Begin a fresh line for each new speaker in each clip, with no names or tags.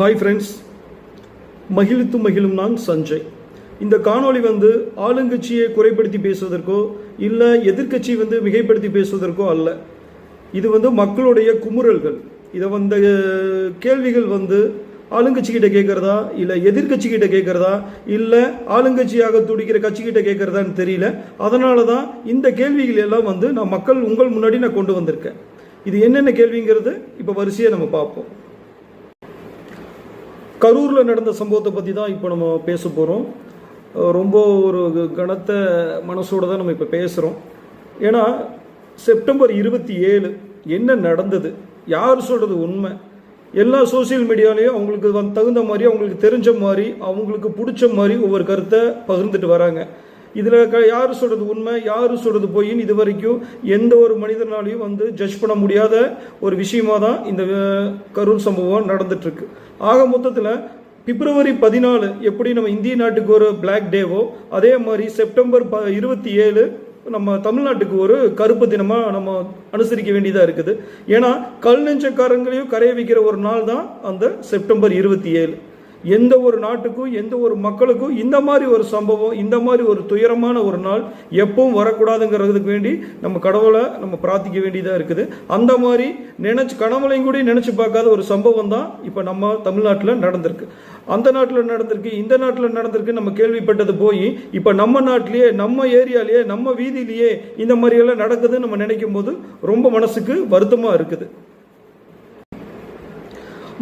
Hi friends, மகிழ்த்து மகிழும் நான் சஞ்சய். இந்த காணொளி ஆளுங்கட்சியை குறைப்படுத்தி பேசுவதற்கோ இல்லை எதிர்கட்சி மிகைப்படுத்தி பேசுவதற்கோ அல்ல. இது மக்களுடைய குமுறல்கள். இதை கேள்விகள் ஆளுங்கட்சிக்கிட்ட கேட்குறதா இல்லை எதிர்கட்சிக்கிட்ட கேட்குறதா இல்லை ஆளுங்கட்சியாக துடிக்கிற கட்சிக்கிட்ட கேட்குறதான்னு தெரியல. அதனால தான் இந்த கேள்விகள் எல்லாம் நான் மக்கள் உங்கள் முன்னாடி நான் கொண்டு வந்திருக்கேன். இது என்னென்ன கேள்விங்கிறது இப்போ வரிசையாக நம்ம பார்ப்போம். கரூரில் நடந்த சம்பவத்தை பற்றி தான் இப்போ நம்ம பேச போகிறோம். ரொம்ப ஒரு கனத்த மனசோடு தான் நம்ம இப்போ பேசுகிறோம். ஏன்னா செப்டம்பர் 27 என்ன நடந்தது, யார் சொல்கிறது உண்மை, எல்லா சோசியல் மீடியாலேயும் அவங்களுக்கு தகுந்த மாதிரி, அவங்களுக்கு தெரிஞ்ச மாதிரி, அவங்களுக்கு பிடிச்ச மாதிரி ஒவ்வொரு கருத்தை பகிர்ந்துட்டு வராங்க. இதில் யார் சொல்கிறது உண்மை, யார் சொல்கிறது பொய்ன்னு இது வரைக்கும் எந்த ஒரு மனிதனாலையும் ஜட்ஜ் பண்ண முடியாத ஒரு விஷயமா தான் இந்த கரூர் சம்பவம் நடந்துட்டுருக்கு. ஆக மொத்தத்தில் பிப்ரவரி 14 எப்படி நம்ம இந்திய நாட்டுக்கு ஒரு பிளாக் டேவோ, அதே மாதிரி செப்டம்பர் 27 நம்ம தமிழ்நாட்டுக்கு ஒரு கருப்பு தினமாக நம்ம அனுசரிக்க வேண்டியதாக இருக்குது. ஏன்னா கல் நெஞ்சக்காரங்களையும் கரைய வைக்கிற ஒரு நாள் தான் அந்த செப்டம்பர் 27. எந்த ஒரு நாட்டுக்கும் எந்த ஒரு மக்களுக்கும் இந்த மாதிரி ஒரு சம்பவம், இந்த மாதிரி ஒரு துயரமான ஒரு நாள் எப்பவும் வரக்கூடாதுங்கிறதுக்கு வேண்டி நம்ம கடவுளை நம்ம பிரார்த்திக்க வேண்டியதாக இருக்குது. அந்த மாதிரி கனவுலையும் கூட நினச்சி பார்க்காத ஒரு சம்பவம் தான் இப்போ நம்ம தமிழ்நாட்டில் நடந்திருக்கு. அந்த நாட்டில் நடந்திருக்கு, இந்த நாட்டில் நடந்திருக்கு நம்ம கேள்விப்பட்டது போய் இப்போ நம்ம நாட்டிலேயே, நம்ம ஏரியாலேயே, நம்ம வீதியிலேயே இந்த மாதிரியெல்லாம் நடக்குதுன்னு நம்ம நினைக்கும் போது ரொம்ப மனசுக்கு வருத்தமாக இருக்குது.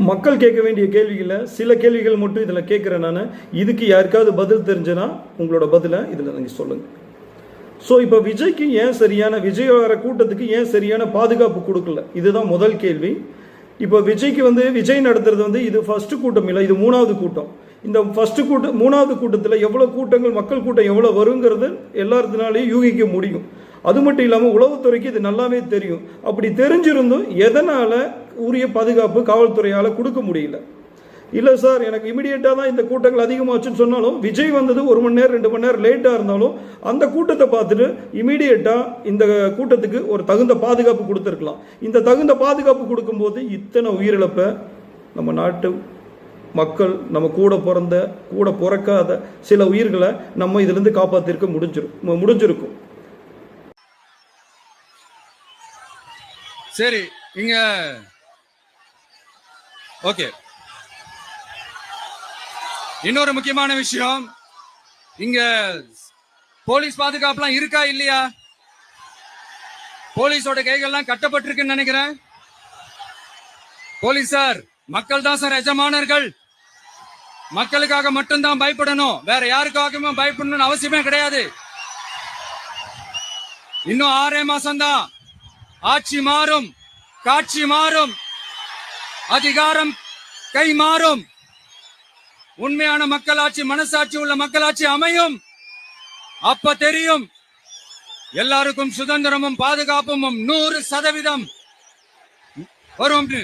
மக்கள் கேட்க வேண்டிய கேள்விகளில் சில கேள்விகள் மட்டும் இதில் கேட்குறேன் நான். இதுக்கு யாருக்காவது பதில் தெரிஞ்சுன்னா உங்களோட பதிலை இதில் நீங்கள் சொல்லுங்கள். ஸோ இப்போ விஜய்க்கு ஏன் விஜய் வர கூட்டத்துக்கு ஏன் சரியான பாதுகாப்பு கொடுக்கல, இதுதான் முதல் கேள்வி. இப்போ விஜய்க்கு விஜய் நடத்துறது இது ஃபர்ஸ்ட் கூட்டம் இல்லை, இது 3வது கூட்டம். இந்த மூணாவது கூட்டத்தில் எவ்வளோ கூட்டங்கள், மக்கள் கூட்டம் எவ்வளோ வருங்கிறது எல்லாத்தினாலையும் யூகிக்க முடியும். அது மட்டும் இல்லாமல் உளவுத்துறைக்கு இது நல்லாவே தெரியும். அப்படி தெரிஞ்சிருந்தும் எதனால் உரிய பாதுகாப்பு காவல்துறையால் கொடுக்க முடியல? இல்லை சார், எனக்கு இமிடியேட்டாக தான் இந்த கூட்டங்கள் அதிகமாச்சுன்னு சொன்னாலும் விஜய் 1 மணி நேரம் 2 மணி நேரம் லேட்டாக இருந்தாலும் அந்த கூட்டத்தை பார்த்துட்டு இமீடியட்டாக இந்த கூட்டத்துக்கு ஒரு தகுந்த பாதுகாப்பு கொடுத்துருக்கலாம். இந்த தகுந்த பாதுகாப்பு கொடுக்கும்போது இத்தனை உயிரிழப்பை நம்ம நாட்டு மக்கள், நம்ம கூட பிறக்காத சில உயிர்களை நம்ம இதிலிருந்து காப்பாற்றிருக்க முடிஞ்சிருக்கும்.
சரி, இங்க ஓகே. இன்னொரு முக்கியமான விஷயம், இங்க போலீஸ் பாதுகாப்புலாம் இருக்கா இல்லையா? போலீஸோட கைகள்லாம் கட்டப்பட்டிருக்குன்னு நினைக்கிறேன். போலீசார் மக்கள் தான் சார் எஜமானர்கள். மக்களுக்காக மட்டும்தான் பயப்படணும், வேற யாருக்காகவுமே பயப்படணும்னு அவசியமே கிடையாது. இன்னும் 6 மாசம்தான். ஆட்சி மாறும், காட்சி மாறும், அதிகாரம் கை மாறும். உண்மையான மக்களாட்சி, மனசாட்சி உள்ள மக்களாட்சி அமையும். அப்ப தெரியும் எல்லாருக்கும் சுதந்திரமும் பாதுகாப்பும் 100% வரும்.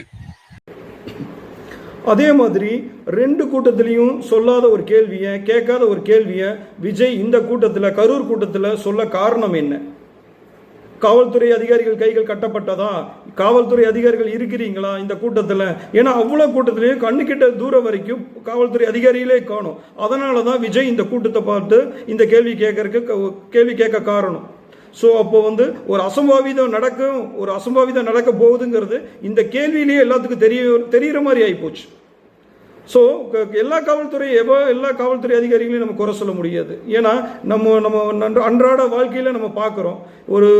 அதே மாதிரி 2 கூட்டத்திலையும் சொல்லாத ஒரு கேள்வியை, கேட்காத ஒரு கேள்வியை விஜய் இந்த கூட்டத்தில், கரூர் கூட்டத்தில் சொல்ல காரணம் என்ன? காவல்துறை அதிகாரிகள் கைகள் கட்டப்பட்டதா? காவல்துறை அதிகாரிகள் இருக்கிறீங்களா இந்த கூட்டத்தில்? ஏன்னா அவ்வளோ கூட்டத்திலையும் கண்ணுக்கிட்ட தூரம் வரைக்கும் காவல்துறை அதிகாரிகளே காணும். அதனால தான் விஜய் இந்த கூட்டத்தை பார்த்து இந்த கேள்வி கேட்க காரணம். ஸோ அப்போ ஒரு அசம்பாவிதம் நடக்க போகுதுங்கிறது இந்த கேள்வியிலேயே எல்லாத்துக்கும் தெரிகிற மாதிரி ஆகிப்போச்சு. ஸோ எல்லா காவல்துறை அதிகாரிகளையும் நம்ம குறை சொல்ல முடியாது. ஏன்னா நம்ம அன்றாட வாழ்க்கையில் நம்ம பார்க்குறோம், ஒரு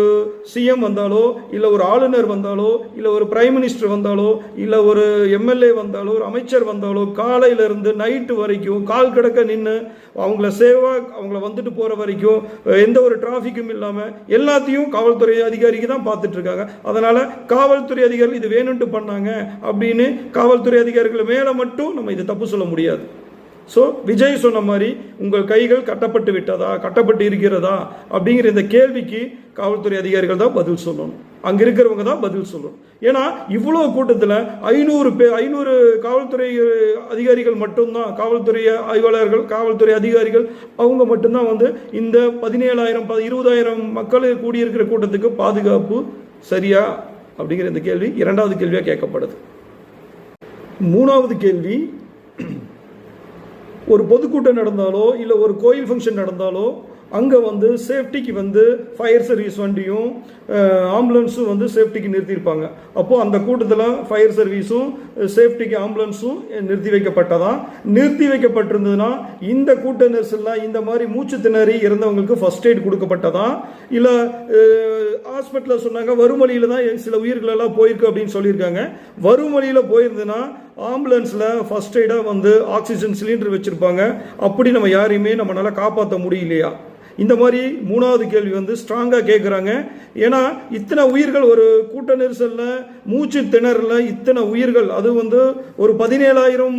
சிஎம் வந்தாலோ, இல்லை ஒரு ஆளுநர் வந்தாலோ, இல்லை ஒரு பிரைம் மினிஸ்டர் வந்தாலோ, இல்லை ஒரு எம்எல்ஏ வந்தாலோ, ஒரு அமைச்சர் வந்தாலோ, காலையிலேருந்து நைட்டு வரைக்கும் கால் கிடக்க நின்று அவங்கள வந்துட்டு போகிற வரைக்கும் எந்த ஒரு டிராஃபிக்கும் இல்லாமல் எல்லாத்தையும் காவல்துறை அதிகாரிக்கு தான் பார்த்துட்டு இருக்காங்க. அதனால் காவல்துறை அதிகாரிகள் இது வேணும்ட்டு பண்ணாங்க அப்படின்னு காவல்துறை அதிகாரிகள் மேலே மட்டும் நம்ம இது தப்பு சொல்ல முடியாது. ஸோ விஜய் சொன்ன மாதிரி உங்கள் கைகள் கட்டப்பட்டு இருக்கிறதா அப்படிங்கிற இந்த கேள்விக்கு காவல்துறை அதிகாரிகள் தான் பதில் சொல்லணும், அங்கே இருக்கிறவங்க தான் பதில் சொல்லணும். ஏன்னா இவ்வளோ கூட்டத்தில் 500 காவல்துறை அதிகாரிகள் மட்டும்தான், காவல்துறை ஆய்வாளர்கள், காவல்துறை அதிகாரிகள் அவங்க மட்டும்தான் இந்த 17,000 20,000 மக்கள் கூடியிருக்கிற கூட்டத்துக்கு பாதுகாப்பு சரியா அப்படிங்கிற இந்த கேள்வி 2வது கேள்வியாக கேட்கப்படுது. 3வது கேள்வி, ஒரு பொதுக்கூட்டம் நடந்தாலோ இல்லை ஒரு கோயில் ஃபங்க்ஷன் நடந்தாலோ அங்கே வந்து சேஃப்டிக்கு வந்து ஃபயர் சர்வீஸ் வண்டியும் ஆம்புலன்ஸும் வந்து சேஃப்டிக்கு நிறுத்தியிருப்பாங்க. அப்போது அந்த கூட்டத்தில் ஃபயர் சர்வீஸும் சேஃப்டிக்கு ஆம்புலன்ஸும் நிறுத்தி வைக்கப்பட்டிருந்ததுன்னா இந்த கூட்ட நெரிசலில் இந்த மாதிரி மூச்சு திணறி இறந்தவங்களுக்கு ஃபர்ஸ்ட் எய்ட் கொடுக்கப்பட்டதா, இல்லை ஹாஸ்பிட்டலில் சொன்னாங்க வரும் வழியில் தான் சில உயிர்களெல்லாம் போயிருக்கு அப்படின்னு சொல்லியிருக்காங்க. வரும் வழியில் போயிருந்ததுன்னா ஆம்புலன்ஸில் ஃபர்ஸ்ட் எய்டாக வந்து ஆக்சிஜன் சிலிண்டர் வச்சுருப்பாங்க. அப்படி நம்ம யாரையுமே நம்மளால் காப்பாற்ற முடியலையா? இந்த மாதிரி மூணாவது கேள்வி வந்து ஸ்ட்ராங்காக கேட்குறாங்க. ஏன்னா இத்தனை உயிர்கள் ஒரு கூட்ட நெரிசலில் மூச்சு திணறல இத்தனை உயிர்கள், அது வந்து ஒரு 17,000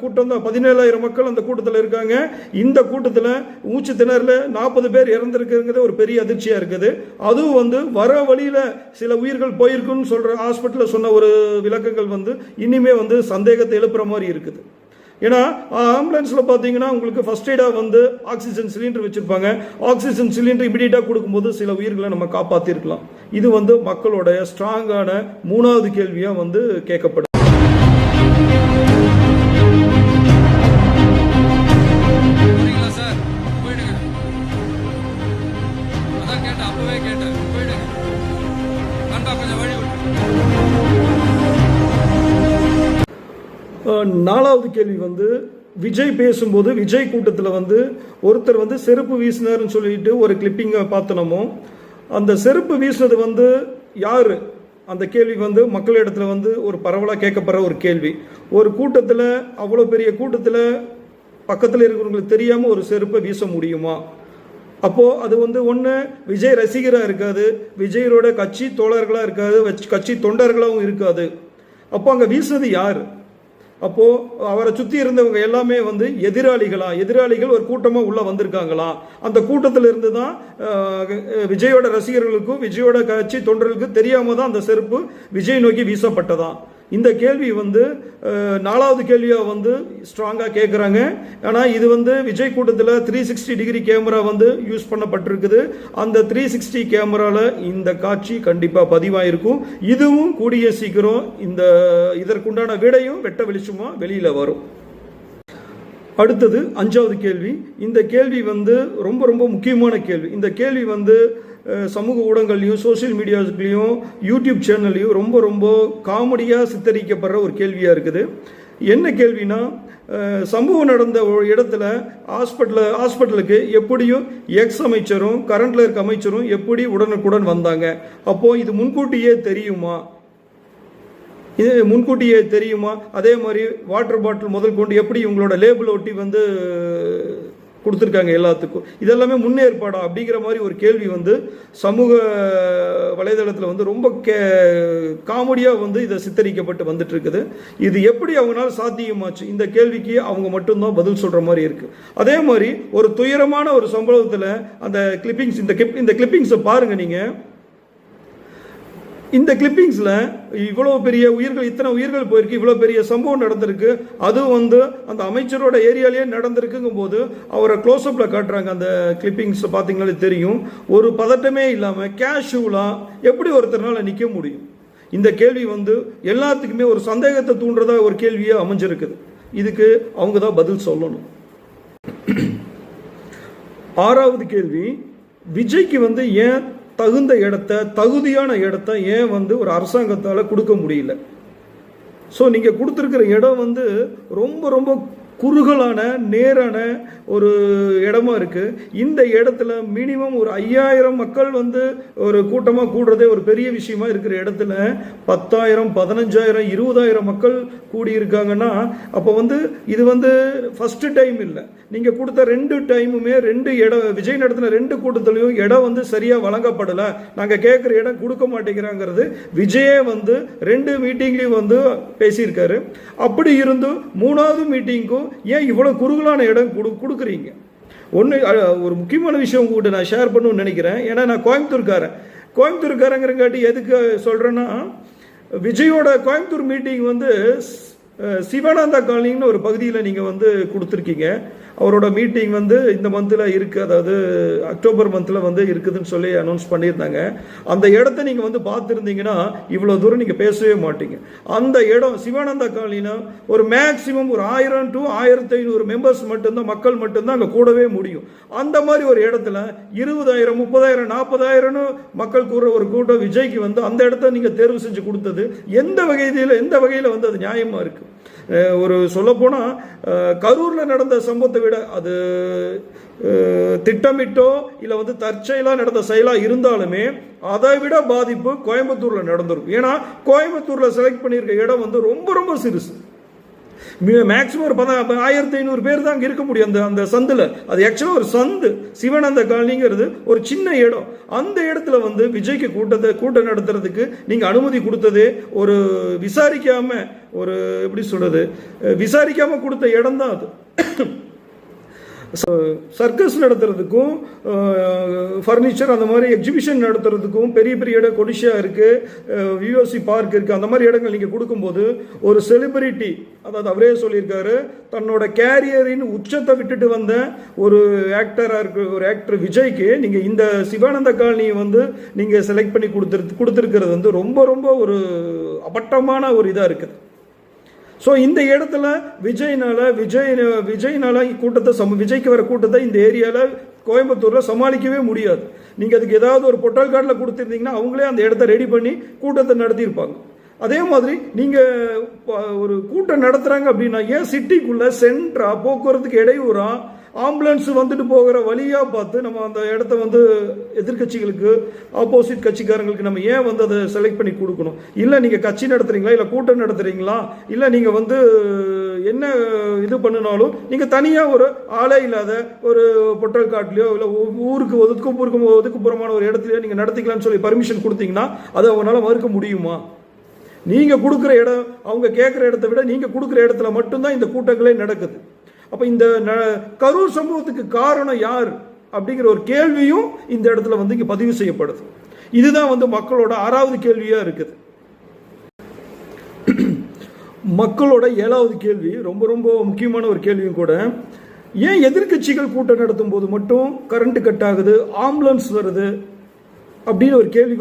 கூட்டம் தான், 17,000 மக்கள் அந்த கூட்டத்தில் இருக்காங்க. இந்த கூட்டத்தில் மூச்சு திணறல 40 பேர் இறந்துருக்குங்கிறது ஒரு பெரிய அதிர்ச்சியாக இருக்குது. அதுவும் வந்து வர வழியில் சில உயிர்கள் போயிருக்குன்னு சொல்கிற ஹாஸ்பிட்டலில் சொன்ன ஒரு விளக்கங்கள் வந்து இனிமே வந்து சந்தேகத்தை எழுப்புற மாதிரி இருக்குது. ஏன்னா ஆம்புலன்ஸில் பார்த்தீங்கன்னா உங்களுக்கு ஃபர்ஸ்ட் எய்டாக வந்து ஆக்சிஜன் சிலிண்டர் வச்சுருப்பாங்க. ஆக்சிஜன் சிலிண்டர் இமிடியேட்டாக கொடுக்கும்போது சில உயிர்களை நம்ம காப்பாற்றிருக்கலாம். இது வந்து மக்களோட ஸ்ட்ராங்கான மூணாவது கேள்வியாக வந்து கேட்கப்படும். நாலாவது கேள்வி வந்து விஜய் பேசும்போது விஜய் கூட்டத்தில் வந்து ஒருத்தர் வந்து செருப்பு வீசினார்னு சொல்லிட்டு ஒரு கிளிப்பிங்கை பார்த்தனமோ, அந்த செருப்பு வீசினது வந்து யார்? அந்த கேள்வி வந்து மக்களிடத்தில் வந்து ஒரு பரவலாக கேட்கப்படுற ஒரு கேள்வி. ஒரு கூட்டத்தில், அவ்வளோ பெரிய கூட்டத்தில் பக்கத்தில் இருக்கிறவங்களுக்கு தெரியாமல் ஒரு செருப்பை வீச முடியுமா? அப்போது அது வந்து ஒன்று விஜய் ரசிகராக இருக்காது, விஜயரோட கட்சி தோழர்களாக இருக்காது, கட்சி தொண்டர்களாகவும் இருக்காது. அப்போ அங்கே வீசுனது யார்? அப்போது அவரை சுற்றி இருந்தவங்க எல்லாமே வந்து எதிராளிகள் ஒரு கூட்டமாக உள்ளே வந்திருக்காங்களா? அந்த கூட்டத்தில் இருந்து தான் விஜயோட ரசிகர்களுக்கும் விஜயோட கட்சி தொண்டர்களுக்கும் தெரியாமல் தான் அந்த செருப்பு விஜய் நோக்கி வீசப்பட்டதான். இந்த கேள்வி வந்து நாலாவது கேள்வியாக வந்து ஸ்ட்ராங்காக கேட்குறாங்க. ஆனால் இது வந்து விஜய் கூட்டத்தில் 360 டிகிரி கேமரா வந்து யூஸ் பண்ணப்பட்டிருக்குது. அந்த 360 கேமராவில் இந்த காட்சி கண்டிப்பாக பதிவாயிருக்கும். இதுவும் கூடிய சீக்கிரம் இதற்குண்டான விடையும் வெட்ட வெளிச்சமாக வெளியில் வரும். அடுத்தது 5வது கேள்வி. இந்த கேள்வி வந்து ரொம்ப ரொம்ப முக்கியமான கேள்வி. இந்த கேள்வி வந்து சமூக ஊடகங்கள்லையும் சோசியல் மீடியாஸ்லையும் யூடியூப் சேனல்லையும் ரொம்ப ரொம்ப காமெடியாக சித்தரிக்கப்படுற ஒரு கேள்வியாக இருக்குது. என்ன கேள்வினா, சம்பவம் நடந்த இடத்துல ஹாஸ்பிட்டலுக்கு எப்படியும் அமைச்சரும் கரண்டில் இருக்க அமைச்சரும் எப்படி உடனுக்குடன் வந்தாங்க? அப்போது இது முன்கூட்டியே தெரியுமா? அதே மாதிரி வாட்டர் பாட்டில் முதல் கொண்டு எப்படி இவங்களோட லேபிள் ஒட்டி வந்து கொடுத்துருக்காங்க எல்லாத்துக்கும், இதெல்லாமே முன்னேற்பாடா அப்படிங்கிற மாதிரி ஒரு கேள்வி வந்து சமூக வலைதளத்தில் வந்து ரொம்ப காமெடியாக வந்து இதை சித்தரிக்கப்பட்டு வந்துட்டு இருக்குது. இது எப்படி அவங்களால சாத்தியமாச்சு? இந்த கேள்விக்கு அவங்க மட்டும்தான் பதில் சொல்கிற மாதிரி இருக்குது. அதே மாதிரி ஒரு துயரமான ஒரு சம்பவத்தில் அந்த கிளிப்பிங்ஸ், இந்த கிளிப்பிங்ஸை பாருங்கள் நீங்கள். இந்த கிளிப்பிங்ஸில் இவ்வளோ பெரிய இத்தனை உயிர்கள் போயிருக்கு, இவ்வளோ பெரிய சம்பவம் நடந்திருக்கு, அதுவும் வந்து அந்த அமைச்சரோட ஏரியாலேயே நடந்திருக்குங்கும் போது அவரை க்ளோஸ்அப்பில் காட்டுறாங்க. அந்த கிளிப்பிங்ஸ் பார்த்தீங்கன்னாலே தெரியும். ஒரு பதட்டமே இல்லாமல் கேஷுவலாக எப்படி ஒருத்தர்னால நிற்க முடியும்? இந்த கேள்வி வந்து எல்லாத்துக்குமே ஒரு சந்தேகத்தை தூண்டுறதா ஒரு கேள்வியாக அமைஞ்சிருக்குது. இதுக்கு அவங்க தான் பதில் சொல்லணும். 6வது கேள்வி, விஜய்க்கு வந்து ஏன் தகுதியான இடத்த ஏன் வந்து ஒரு அரசாங்கத்தால் கொடுக்க முடியல? ஸோ நீங்கள் கொடுத்துருக்கிற இடம் வந்து ரொம்ப ரொம்ப குறுகலான நேரான ஒரு இடமா இருக்குது. இந்த இடத்துல மினிமம் ஒரு 5000 மக்கள் வந்து ஒரு கூட்டமாக கூடுறதே ஒரு பெரிய விஷயமா இருக்கிற இடத்துல 10,000, 15,000, 20,000 மக்கள் கூடியிருக்காங்கன்னா அப்போ வந்து இது வந்து ஃபஸ்ட்டு டைம் இல்லை. நீங்கள் கொடுத்த 2 டைமுமே 2 இடம், விஜய் நடத்தின 2 கூட்டத்திலையும் இடம் வந்து சரியாக வழங்கப்படலை, நாங்கள் கேட்குற இடம் கொடுக்க மாட்டேங்கிறாங்கிறது விஜயே வந்து 2 மீட்டிங்லேயும் வந்து பேசியிருக்காரு. அப்படி இருந்தும் 3வது மீட்டிங்க்கும் ஏன் இவ்வளோ குறுகலான இடம் கொடுக்குறீங்க? ஒரு முக்கியமான விஷயம் உங்கள்கிட்ட நான் ஷேர் பண்ணணும்னு நினைக்கிறேன். ஏன்னா நான் கோயம்புத்தூர்காரங்கிறங்காட்டி எதுக்கு சொல்கிறேன்னா, விஜயோட கோயம்புத்தூர் மீட்டிங் வந்து சிவானந்தா காலனின்னு ஒரு பகுதியில் நீங்கள் வந்து கொடுத்துருக்கீங்க. அவரோட மீட்டிங் வந்து இந்த மந்தில் இருக்குது, அதாவது அக்டோபர் மந்தில் வந்து இருக்குதுன்னு சொல்லி அனௌன்ஸ் பண்ணியிருந்தாங்க. அந்த இடத்த நீங்கள் வந்து பார்த்துருந்தீங்கன்னா இவ்வளோ தூரம் நீங்கள் பேசவே மாட்டீங்க. அந்த இடம் சிவானந்தா காலனினா ஒரு மேக்சிமம் ஒரு 1000 to 1500 மெம்பர்ஸ் மட்டும்தான், மக்கள் மட்டும்தான் அங்கே கூடவே முடியும். அந்த மாதிரி ஒரு இடத்துல 20,000 30,000 40,000 மக்கள் கூற ஒரு கூட்டம் விஜய்க்கு வந்து அந்த இடத்த நீங்கள் தேர்வு செஞ்சு கொடுத்தது எந்த வகையில் வந்து அது நியாயமாக இருக்குது? ஒரு சொல்லப்போனால் கரூரில் நடந்த சம்பவத்தை விட அது திட்டமிட்டோ இல்லை வந்து தற்செயலாக நடந்த செயலாக இருந்தாலுமே அதை விட பாதிப்பு கோயம்புத்தூரில் நடந்திருக்கும். ஏன்னா கோயம்புத்தூரில் செலக்ட் பண்ணியிருக்க இடம் வந்து ரொம்ப ரொம்ப சிறுசு. மேக்சிமம் ஒரு 1500 பேர் தான் அங்கே இருக்க முடியும் அந்த சந்தில். அது ஆக்சுவலாக ஒரு சந்து. சிவானந்த காலனிங்கிறது ஒரு சின்ன இடம். அந்த இடத்துல வந்து விஜய்க்கு கூட்டம் நடத்துறதுக்கு நீங்கள் அனுமதி கொடுத்ததே ஒரு விசாரிக்காம, ஒரு எப்படி சொல்றது, விசாரிக்காம கொடுத்த இடம் தான் அது. சர்க்கஸ் நடத்துறதுக்கும் ஃபர்னிச்சர் அந்த மாதிரி எக்ஸிபிஷன் நடத்துறதுக்கும் பெரிய பெரிய இடம் கொடிஷா இருக்குது, விஓசி பார்க் இருக்குது. அந்த மாதிரி இடங்கள் நீங்கள் கொடுக்கும்போது ஒரு செலிபிரிட்டி, அதாவது அவரே சொல்லியிருக்காரு, தன்னோட கேரியரின் உச்சத்தை விட்டுட்டு வந்த ஒரு ஆக்டர் விஜய்க்கு நீங்கள் இந்த சிவானந்த காலனியை வந்து நீங்கள் செலக்ட் பண்ணி கொடுத்துருக்கிறது வந்து ரொம்ப ரொம்ப ஒரு அபட்டமான ஒரு இதாக இருக்குது. ஸோ இந்த இடத்துல விஜய்னால கூட்டத்தை விஜய்க்கு வர கூட்டத்தை இந்த ஏரியாவில் கோயம்புத்தூரில் சமாளிக்கவே முடியாது. நீங்கள் அதுக்கு ஏதாவது ஒரு பொட்டல் கார்டில் கொடுத்துருந்தீங்கன்னா அவங்களே அந்த இடத்த ரெடி பண்ணி கூட்டத்தை நடத்தியிருப்பாங்க. அதே மாதிரி நீங்கள் ஒரு கூட்டம் நடத்துகிறாங்க அப்படின்னா ஏன் சிட்டிக்குள்ளே சென்ட்ரா போக்குவரத்துக்கு இடையூறா ஆம்புலன்ஸ் வந்துட்டு போகிற வழியாக பார்த்து நம்ம அந்த இடத்த வந்து எதிர்கட்சிகளுக்கு ஆப்போசிட் கட்சிக்காரங்களுக்கு நம்ம ஏன் வந்து அதை செலக்ட் பண்ணி கொடுக்கணும்? இல்லை நீங்கள் கட்சி நடத்துகிறீங்களா, இல்லை கூட்டம் நடத்துகிறீங்களா, இல்லை நீங்கள் வந்து என்ன இது பண்ணினாலும் நீங்கள் தனியாக ஒரு ஆளே இல்லாத ஒரு பொட்டல் காட்டிலையோ இல்லை ஊருக்கு ஒதுக்குப்புறமான ஒரு இடத்துலையோ நீங்கள் நடத்திக்கலாம்னு சொல்லி பர்மிஷன் கொடுத்தீங்கன்னா அதை அவங்களால மறுக்க முடியுமா? நீங்கள் கொடுக்குற இடம், அவங்க கேட்குற இடத்த விட நீங்கள் கொடுக்குற இடத்துல மட்டும்தான் இந்த கூட்டங்களே நடக்குது. அப்போ இந்த கரூர் சம்பவத்துக்கு காரணம் யார் அப்படிங்கிற ஒரு கேள்வியும் இந்த இடத்துல வந்து இங்கே பதிவு செய்யப்படுது. இதுதான் வந்து மக்களோட 6வது கேள்வியாக இருக்குது. மக்களோட 7வது கேள்வி ரொம்ப ரொம்ப முக்கியமான ஒரு கேள்வியும் கூட. ஏன் எதிர்கட்சிகள் கூட்டம் நடத்தும் போது மட்டும் கரண்ட் கட் ஆகுது, ஆம்புலன்ஸ் வருது அப்படின்னு ஒரு கேள்வி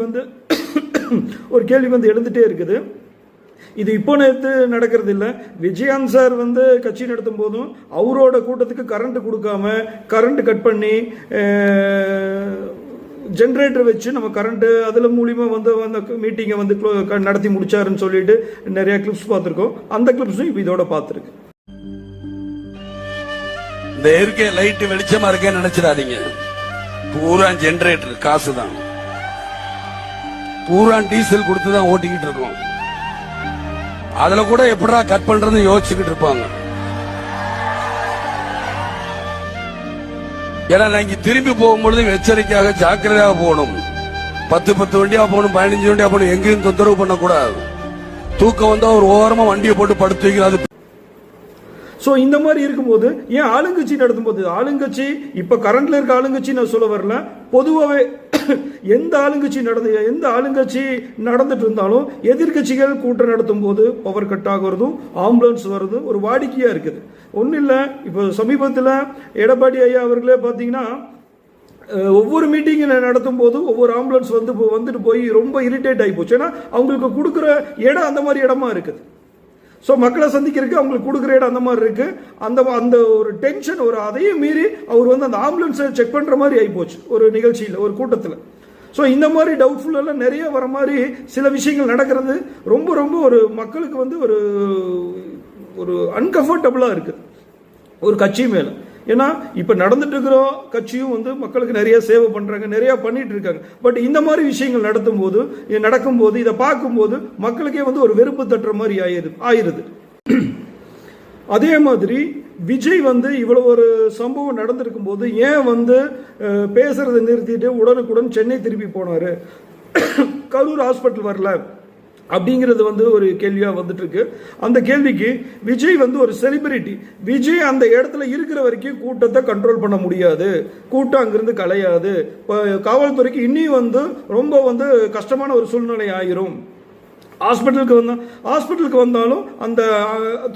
வந்து எழுந்துட்டே இருக்குது. இது இப்போ நேற்று நடக்கிறது இல்லை. விஜயகாந்த் சார் வந்து கட்சி நடத்தும் போதும் அவரோட கூட்டத்துக்கு கரண்ட் கொடுக்காம கரண்ட் கட் பண்ணி ஜென்ரேட்டர் வச்சு நம்ம கரண்ட் அதில் மூலிமா வந்து அந்த மீட்டிங்கை வந்து நடத்தி முடிச்சாருன்னு சொல்லிட்டு நிறைய கிளிப்ஸ் பார்த்துருக்கோம். அந்த கிளிப்ஸும் இப்போ இதோட பார்த்துருக்கு.
இந்த இயற்கை லைட் வெளிச்சமா இருக்கேன்னு நினைச்சிடாதீங்க. பூரா ஜென்ரேட்டர் காசு தான், பூரா டீசல் கொடுத்து தான் ஓட்டிக்கிட்டு இருக்கோம். அதுல கூட எப்படா கட் பண்றது யோசிச்சுக்கிட்டு இருப்பாங்க. ஏன்னா இங்க திரும்பி போகும்பொழுது எச்சரிக்கையாக ஜாக்கிரதையாக போகணும். 10 வண்டியா போகணும், 15 வண்டியா போகணும். எங்கேயும் தொந்தரவு பண்ணக்கூடாது. தூக்கம் வந்தா ஒரு ஓரமா வண்டியை போட்டு படுத்து வைக்கிறது.
ஸோ இந்த மாதிரி இருக்கும்போது ஏன் ஆளுங்கட்சி நடத்தும் போது, ஆளுங்கட்சி இப்போ கரண்ட்ல இருக்க ஆளுங்கட்சி நான் சொல்ல வரல, பொதுவாகவே எந்த ஆளுங்கட்சி நடந்துட்டு இருந்தாலும் எதிர்கட்சிகள் கூட்டம் நடத்தும் போது பவர் கட் ஆகுறதும் ஆம்புலன்ஸ் வர்றதும் ஒரு வாடிக்கையா இருக்குது. ஒன்றும் இல்லை, இப்போ சமீபத்தில் எடப்பாடி ஐயா அவர்களே பார்த்தீங்கன்னா ஒவ்வொரு மீட்டிங் நடத்தும் போது ஒவ்வொரு ஆம்புலன்ஸ் வந்துட்டு போய் ரொம்ப இரிட்டேட் ஆகி போச்சு. ஏன்னா அவங்களுக்கு கொடுக்குற இடம் அந்த மாதிரி இடமா இருக்குது. ஸோ மக்களை சந்திக்கிறதுக்கு அவங்களுக்கு கொடுக்குற இடம் அந்த மாதிரி இருக்கு. அந்த ஒரு டென்ஷன், ஒரு அதையும் மீறி அவர் வந்து அந்த ஆம்புலன்ஸை செக் பண்ணுற மாதிரி ஆகிப்போச்சு ஒரு நிகழ்ச்சியில், ஒரு கூட்டத்தில். ஸோ இந்த மாதிரி டவுட்ஃபுல் எல்லாம் நிறைய வர மாதிரி சில விஷயங்கள் நடக்கிறது ரொம்ப ரொம்ப ஒரு மக்களுக்கு வந்து ஒரு அன்கம்ஃபர்டபுளாக இருக்குது ஒரு கட்சி மேலே. ஏன்னா இப்போ நடந்துட்டு இருக்கிற கட்சியும் வந்து மக்களுக்கு நிறைய சேவை பண்ணுறாங்க, நிறைய பண்ணிட்டு இருக்காங்க. பட் இந்த மாதிரி விஷயங்கள் நடக்கும்போது இதை பார்க்கும்போது மக்களுக்கே வந்து ஒரு வெறுப்பு தட்டுற மாதிரி ஆயிருது. அதே மாதிரி விஜய் வந்து இவ்வளவு ஒரு சம்பவம் நடந்திருக்கும் போது ஏன் வந்து பேசுறதை நிறுத்திட்டு உடனுக்குடன் சென்னை திருப்பி போனாரு, கரூர் ஹாஸ்பிட்டல் வரல அப்படிங்கிறது வந்து ஒரு கேள்வியாக வந்துட்டு இருக்கு. அந்த கேள்விக்கு விஜய் வந்து ஒரு செலிபிரிட்டி. விஜய் அந்த இடத்துல இருக்கிற வரைக்கும் கூட்டத்தை கண்ட்ரோல் பண்ண முடியாது, கூட்டம் அங்கிருந்து கலையாது. காவல்துறைக்கு இன்னும் வந்து ரொம்ப வந்து கஷ்டமான ஒரு சூழ்நிலை ஆயிரும் ஹாஸ்பிட்டலுக்கு வந்தாலும் அந்த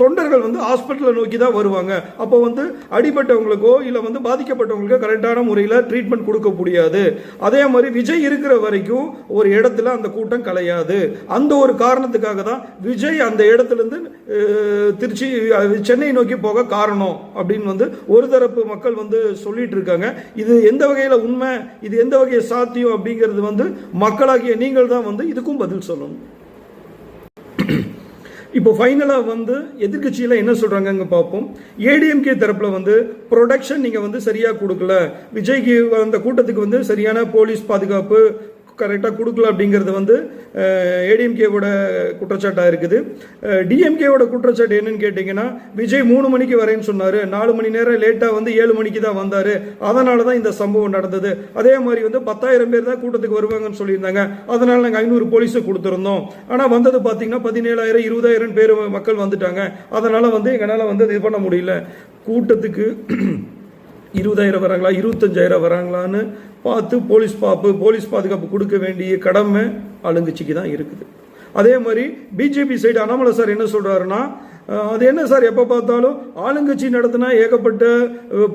தொண்டர்கள் வந்து ஹாஸ்பிட்டலை நோக்கி தான் வருவாங்க. அப்போ வந்து அடிபட்டவங்களுக்கோ இல்லை வந்து பாதிக்கப்பட்டவங்களுக்கோ கரெக்டான முறையில் ட்ரீட்மெண்ட் கொடுக்க முடியாது. அதே மாதிரி விஜய் இருக்கிற வரைக்கும் ஒரு இடத்துல அந்த கூட்டம் கலையாது. அந்த ஒரு காரணத்துக்காக தான் விஜய் அந்த இடத்துலேருந்து சென்னை நோக்கி போக காரணம் அப்படின்னு வந்து ஒரு தரப்பு மக்கள் வந்து சொல்லிட்டு இருக்காங்க. இது எந்த வகையில் உண்மை, இது எந்த வகையில் சாத்தியம் அப்படிங்கிறது வந்து மக்களாகிய நீங்கள் தான் வந்து இதுக்கும் பதில் சொல்லணும். இப்போ ஃபைனலாக வந்து எதிர்கட்சியில் என்ன சொல்கிறாங்க பார்ப்போம். ஏடிஎம்கே தரப்பில் வந்து ப்ரொடக்ஷன் நீங்கள் வந்து சரியாக கொடுக்கல, விஜய்க்கு அந்த கூட்டத்துக்கு வந்து சரியான போலீஸ் பாதுகாப்பு கரெக்டாக கொடுக்கல அப்படிங்கிறது வந்து ஏடிஎம்கேவோட குற்றச்சாட்டாக இருக்குது. டிஎம்கேவோட குற்றச்சாட்டு என்னன்னு கேட்டிங்கன்னா, விஜய் 3 மணிக்கு வரேன்னு சொன்னார், 4 மணி நேரம் லேட்டாக வந்து 7 மணிக்கு தான் வந்தார், அதனால தான் இந்த சம்பவம் நடந்தது. அதே மாதிரி வந்து 10,000 பேர் தான் கூட்டத்துக்கு வருவாங்கன்னு சொல்லியிருந்தாங்க, அதனால் நாங்கள் 500 போலீஸை கொடுத்துருந்தோம். ஆனால் வந்தது பார்த்தீங்கன்னா 17,000 20,000 பேர் மக்கள் வந்துட்டாங்க. அதனால் வந்து எங்களால் வந்து இது பண்ண முடியல. கூட்டத்துக்கு 20,000 வராங்களா 25,000 வராங்களான்னு பார்த்து போலீஸ் பாதுகாப்பு கொடுக்க வேண்டிய கடமை ஆளுங்கட்சிக்கு தான் இருக்குது. அதே மாதிரி பிஜேபி சைடு அண்ணாமலை சார் என்ன சொல்றாருன்னா, அது என்ன சார் எப்போ பார்த்தாலும் ஆளுங்கட்சி நடத்தினா ஏகப்பட்ட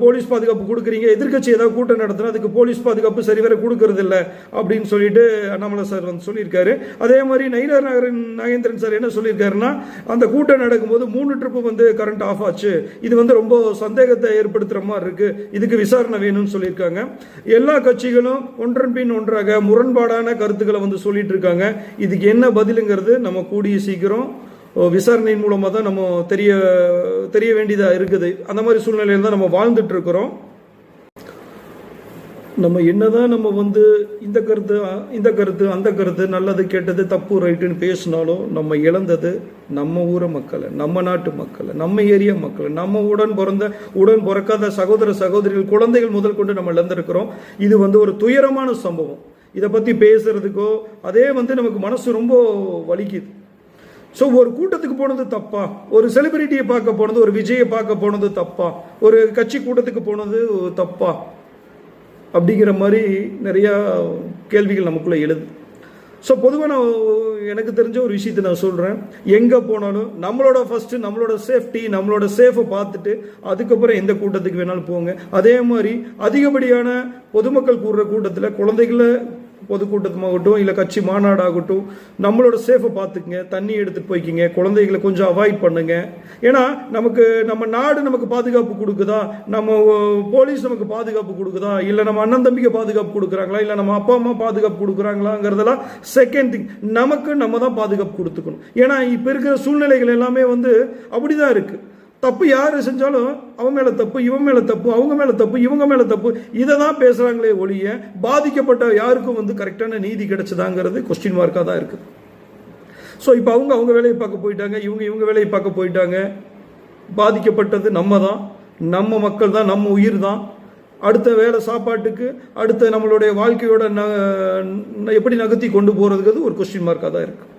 போலீஸ் பாதுகாப்பு கொடுக்குறீங்க, எதிர்கட்சி ஏதாவது கூட்டம் நடத்தினா அதுக்கு போலீஸ் பாதுகாப்பு சரிவர கொடுக்கறது இல்லை அப்படின்னு சொல்லிட்டு அண்ணாமலை சார் வந்து சொல்லியிருக்காரு. அதே மாதிரி நயினார் நாகேந்திரன் சார் என்ன சொல்லியிருக்காருன்னா, அந்த கூட்டம் நடக்கும்போது 3 ட்ரிப்பு வந்து கரண்ட் ஆஃப் ஆச்சு, இது வந்து ரொம்ப சந்தேகத்தை ஏற்படுத்துகிற மாதிரி இருக்கு, இதுக்கு விசாரணை வேணும்னு சொல்லியிருக்காங்க. எல்லா கட்சிகளும் ஒன்றன் பின் ஒன்றாக முரண்பாடான கருத்துக்களை வந்து சொல்லிட்டு இருக்காங்க. இதுக்கு என்ன பதிலுங்கிறது நம்ம கூடிய சீக்கிரம் விசாரணையின் மூலமாக தான் நம்ம தெரிய வேண்டியதாக இருக்குது. அந்த மாதிரி சூழ்நிலையில் தான் நம்ம வாழ்ந்துட்டு இருக்கிறோம். நம்ம என்னதான் நம்ம வந்து இந்த கருத்து அந்த கருத்து நல்லது கெட்டது தப்பு ரைட்டுன்னு பேசினாலும் நம்ம இழந்தது நம்ம ஊர மக்களை, நம்ம நாட்டு மக்களை, நம்ம ஏரியா மக்களை, நம்ம உடன் பிறக்காத சகோதர சகோதரிகள் குழந்தைகள் முதல் கொண்டு நம்ம இழந்திருக்கிறோம். இது வந்து ஒரு துயரமான சம்பவம். இதை பற்றி பேசுறதுக்கோ அதே வந்து நமக்கு மனசு ரொம்ப வலிக்குது. ஸோ ஒரு கூட்டத்துக்கு போனது தப்பா, ஒரு செலிபிரிட்டியை பார்க்க போனது, ஒரு விஜயை பார்க்க போனது தப்பா, ஒரு கட்சி கூட்டத்துக்கு போனது தப்பா அப்படிங்கிற மாதிரி நிறையா கேள்விகள் நமக்குள்ளே எழுது. ஸோ பொதுவாக நான் எனக்கு தெரிஞ்ச ஒரு விஷயத்தை நான் சொல்கிறேன், எங்கே போனாலும் நம்மளோட சேஃப்டி நம்மளோட சேஃபை பார்த்துட்டு அதுக்கப்புறம் எந்த கூட்டத்துக்கு வேணாலும் போங்க. அதே மாதிரி அதிகப்படியான பொதுமக்கள் கூடுற கூட்டத்தில் குழந்தைகளை பொதுக்கூட்டமாகட்டும் இல்லை கட்சி மாநாடாகட்டும் நம்மளோட சேஃபை பார்த்துக்குங்க, தண்ணி எடுத்துகிட்டு போய்க்கிங்க, குழந்தைகளை கொஞ்சம் அவாய்ட் பண்ணுங்க. ஏன்னா நம்ம நாடு நமக்கு பாதுகாப்பு கொடுக்குதா, நம்ம போலீஸ் நமக்கு பாதுகாப்பு கொடுக்குதா, இல்லை நம்ம அண்ணன் தம்பிக்கு பாதுகாப்பு கொடுக்குறாங்களா, இல்லை நம்ம அப்பா அம்மா பாதுகாப்பு கொடுக்குறாங்களாங்கிறதெல்லாம் செகண்ட் திங். நம்ம தான் பாதுகாப்பு கொடுத்துக்கணும். ஏன்னா இப்போ இருக்கிற சூழ்நிலைகள் எல்லாமே வந்து அப்படிதான் இருக்கு. தப்பு யார் செஞ்சாலும் அவன் மேலே தப்பு, இவன் மேலே தப்பு, அவங்க மேலே தப்பு, இவங்க மேலே தப்பு, இதை தான் பேசுகிறாங்களே ஒழிய பாதிக்கப்பட்ட யாருக்கும் வந்து கரெக்டான நீதி கிடைச்சதாங்கிறது கொஸ்டின் மார்க்காக தான் இருக்குது. ஸோ இப்போ அவங்க வேலையை பார்க்க போயிட்டாங்க, இவங்க வேலையை பார்க்க போயிட்டாங்க. பாதிக்கப்பட்டது நம்ம தான், நம்ம மக்கள் தான், நம்ம உயிர் தான். அடுத்த வேலை சாப்பாட்டுக்கு அடுத்த நம்மளுடைய வாழ்க்கையோட எப்படி நகர்த்தி கொண்டு போகிறதுங்கிறது ஒரு கொஸ்டின் மார்க்காக தான் இருக்குது.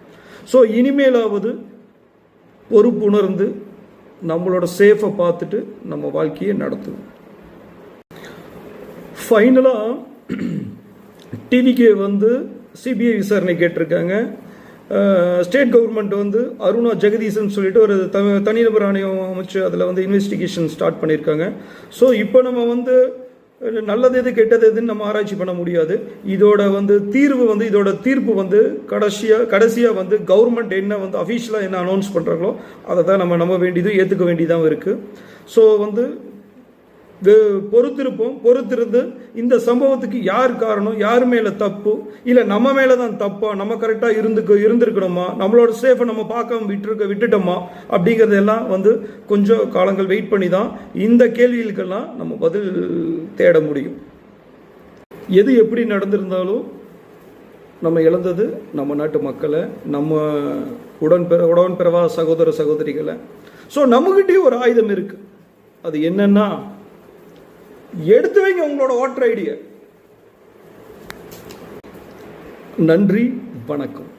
ஸோ இனிமேலாவது பொறுப்புணர்ந்து நம்மளோட சேஃபை பார்த்துட்டு நம்ம வாழ்க்கையை நடத்துவோம். ஃபைனலாக டிவிகே வந்து சிபிஐ விசாரணை கேட்டிருக்காங்க. ஸ்டேட் கவர்மெண்ட் வந்து அருணா ஜெகதீசன் சொல்லிட்டு ஒரு தனிநபர் ஆணையம் அமைச்சு அதில் வந்து இன்வெஸ்டிகேஷன் ஸ்டார்ட் பண்ணியிருக்காங்க. ஸோ இப்போ நம்ம வந்து நல்லது எது கெட்டது எதுன்னு நம்ம ஆராய்ச்சி பண்ண முடியாது. இதோட தீர்ப்பு வந்து கடைசியாக வந்து கவர்மெண்ட் என்ன வந்து அஃபீஷியலாக என்ன அனௌன்ஸ் பண்ணுறாங்களோ அதை தான் நம்ம நம்ப வேண்டியது, ஏற்றுக்க வேண்டியதாக இருக்குது. ஸோ வந்து பொறுத்திருந்து இந்த சம்பவத்துக்கு யார் காரணம், யார் மேலே தப்பு, இல்லை நம்ம மேலே தான் தப்பா, நம்ம கரெக்டாக இருந்திருக்கணுமா, நம்மளோட சேஃபை நம்ம பார்க்காம விட்டுட்டோமா அப்படிங்கிறதெல்லாம் வந்து கொஞ்சம் காலங்கள் வெயிட் பண்ணி தான் இந்த கேள்விகளுக்கெல்லாம் நம்ம பதில் தேட முடியும். எது எப்படி நடந்திருந்தாலும் நம்ம இழந்தது நம்ம நாட்டு மக்களை, நம்ம உடன்பிறவா சகோதர சகோதரிகளை. ஸோ நம்மகிட்டயும் ஒரு ஆயுதம் இருக்கு. அது என்னன்னா, எடுத்து வைங்க உங்களோட ஓட்டர் ஐடியை. நன்றி, வணக்கம்.